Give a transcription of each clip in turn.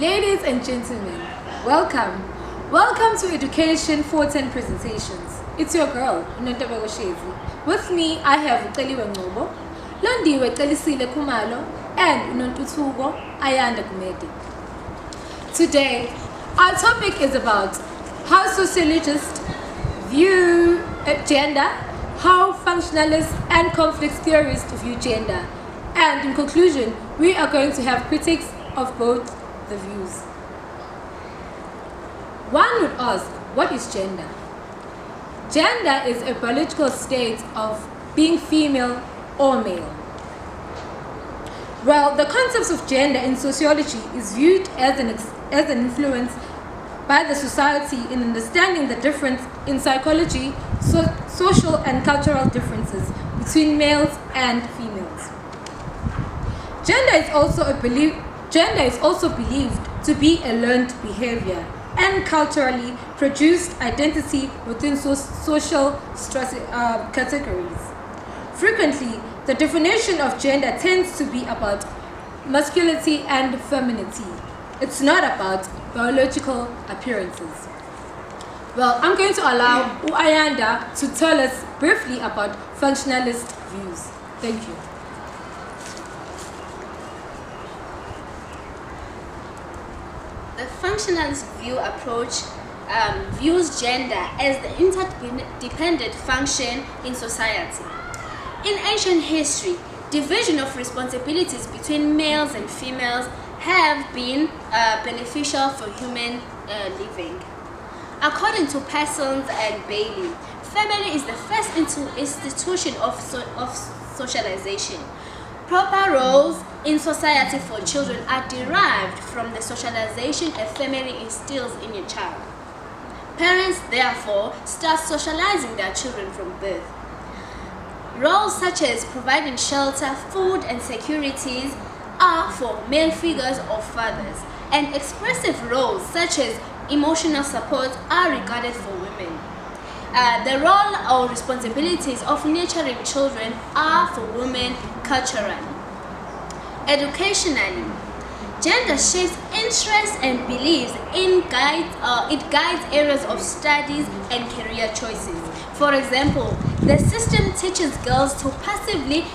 Ladies and gentlemen, welcome. Welcome to Education 410 Presentations. It's your girl, Nontabeko Shezi. With me, I have Uteliwe Ngobo, Londiwe Telisile Kumalo, and Nontutugo Ayanda Kumedi. Today, our topic is about how sociologists view gender, how functionalists and conflict theorists view gender, and in conclusion, we are going to have critics of both the views. One would ask, what is gender? Gender is a biological state of being female or male. Well, the concepts of gender in sociology is viewed as an influence by the society in understanding the difference in psychology, social and cultural differences between males and females. Gender is also believed to be a learned behavior and culturally produced identity within social categories. Frequently, the definition of gender tends to be about masculinity and femininity. It's not about biological appearances. Well, I'm going to allow Ayanda to tell us briefly about functionalist views. Thank you. The functionalist view approach views gender as the interdependent function in society. In ancient history, division of responsibilities between males and females have been beneficial for human living. According to Parsons and Bailey, family is the first institution of socialization. Proper roles in society for children are derived from the socialization a family instills in a child. Parents, therefore, start socializing their children from birth. Roles such as providing shelter, food, and securities are for male figures or fathers, and expressive roles such as emotional support are regarded for women. The role or responsibilities of nurturing children are for women culturally. Educationally, gender shapes interests and beliefs it guides areas of studies and career choices. For example, the system teaches girls to passively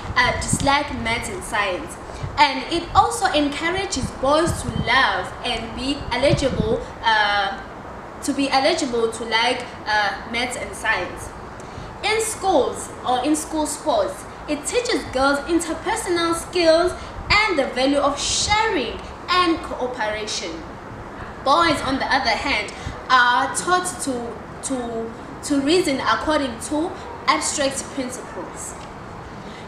dislike math and science, and it also encourages boys to love and be eligible to like math and science. In schools or in school sports, it teaches girls interpersonal skills and the value of sharing and cooperation. Boys, on the other hand, are taught to reason according to abstract principles.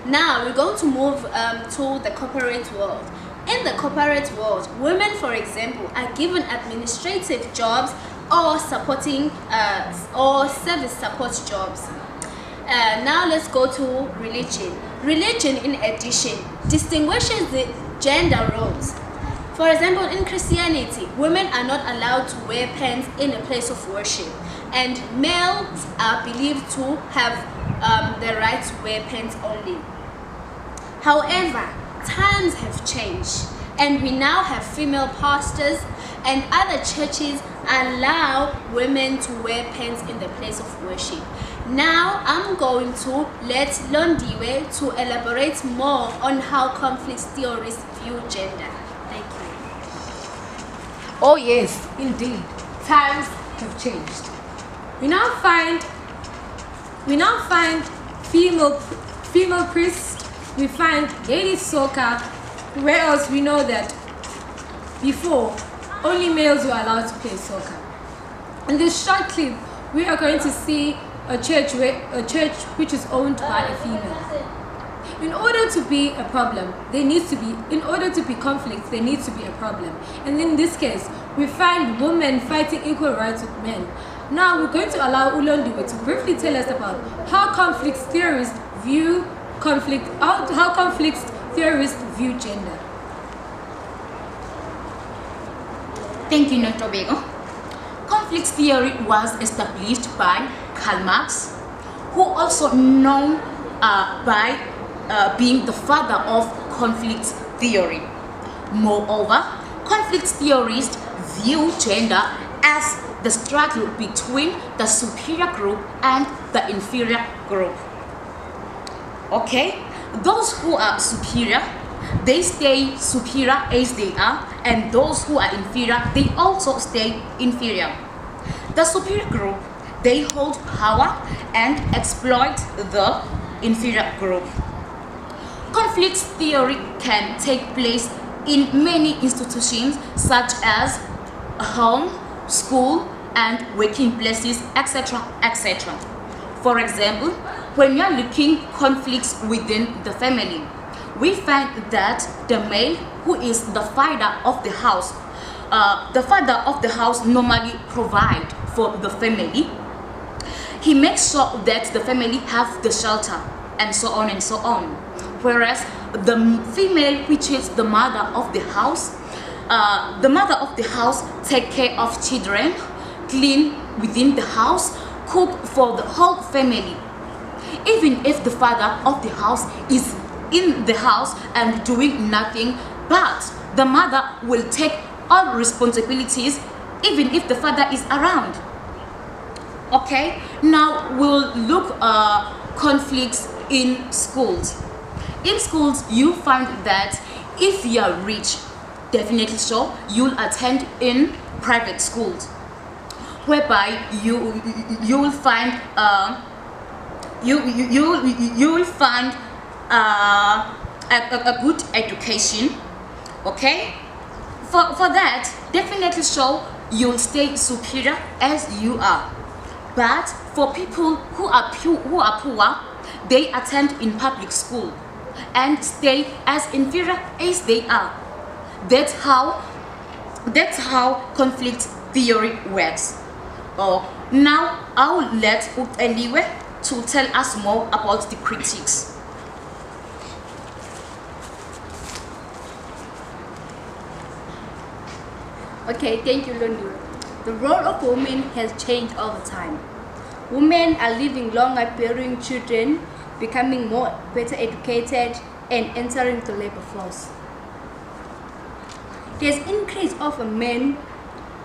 Now we're going to move to the corporate world. In the corporate world, women, for example, are given administrative jobs or supporting or service support jobs. Now let's go to religion. Religion, in addition, distinguishes the gender roles. For example, in Christianity, women are not allowed to wear pants in a place of worship, and males are believed to have the right to wear pants only. However, times have changed, and we now have female pastors, and other churches allow women to wear pants in the place of worship. Now I'm going to let Londiwe to elaborate more on how conflict theorists view gender. Thank you. Oh yes, indeed. Times have changed. We now find female priests, we find ladies soccer, whereas we know that before only males were allowed to play soccer. In this short clip, we are going to see a church which is owned by a female. In order to be a problem, in order to be conflict, there needs to be a problem. And in this case, we find women fighting equal rights with men. Now we're going to allow Ulondiwe to briefly tell us about how conflict theorists view gender. Thank you, Notobego. Conflict theory was established by Karl Marx, who also known by being the father of conflict theory. Moreover, conflict theorists view gender as the struggle between the superior group and the inferior group. Okay, those who are superior, they stay superior as they are, and those who are inferior, they also stay inferior. The superior group, they hold power and exploit the inferior group. Conflict theory can take place in many institutions such as home, school, and working places, etc., etc. For example, when we are looking conflicts within the family, we find that the male, who is the father of the house, normally provide for the family. He makes sure that the family have the shelter, and so on and so on. Whereas the female, which is the mother of the house, take care of children, clean within the house, cook for the whole family. Even if the father of the house is in the house and doing nothing, but the mother will take all responsibilities even if the father is around. Okay, now we'll look conflicts in schools. In schools, you find that if you are rich, definitely so, you'll attend in private schools, whereby you'll find a good education. Okay, for that, definitely so, you'll stay superior as you are. But for people who are poor, they attend in public school and stay as inferior as they are. That's how conflict theory works. Now I'll let Eliwe to tell us more about the critics. Okay, thank you, Londi. The role of women has changed over time. Women are living longer, bearing children, becoming better educated, and entering the labor force. There's increase of a woman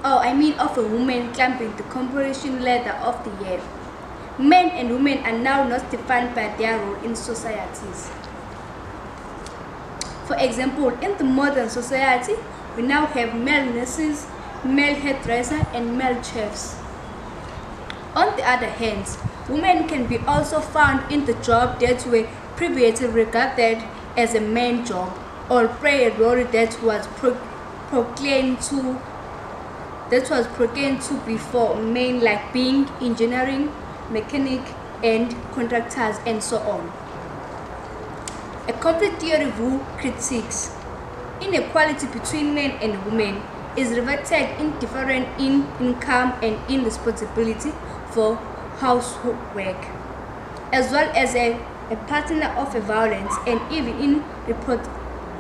climbing the competition ladder of the year. Men and women are now not defined by their role in societies. For example, in the modern society, we now have male nurses, male hairdressers, and male chefs. On the other hand, women can be also found in the job that were previously regarded as a man job, or play a role that was proclaimed to be for men, like being engineering, mechanic, and contractors, and so on. A complete theory view critiques inequality between men and women is reflected in different in income and in responsibility for housework, as well as a partner of a violence, and even in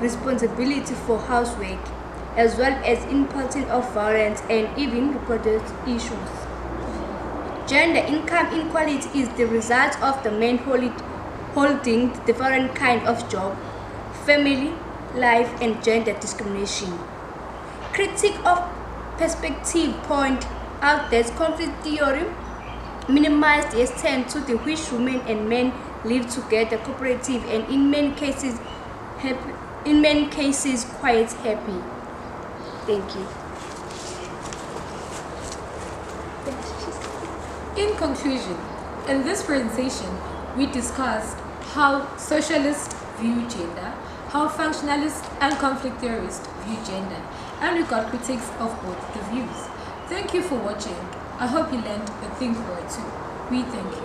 responsibility for housework, as well as in partner of violence and even reported issues. Gender income inequality is the result of the men holding different kind of job, family life, and gender discrimination. Critics of perspective point out that conflict theory minimizes the extent to which women and men live together cooperative, and in many cases quite happy. Thank you. In conclusion, in this presentation, we discussed how socialists view gender, how functionalists and conflict theorists view gender, and we got critics of both the views. Thank you for watching. I hope you learned a thing or two. We thank you.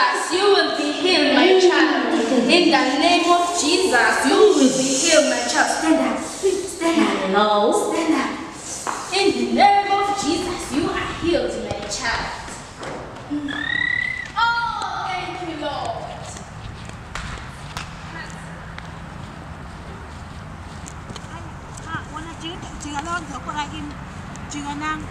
Jesus, you will be healed, my child. In the name of Jesus, you will be healed, my child. Stand up. Stand up. No. Stand up. In the name of Jesus, you are healed, my child. Oh, thank you, Lord. Chưa lớn thử qua đây im chưa năng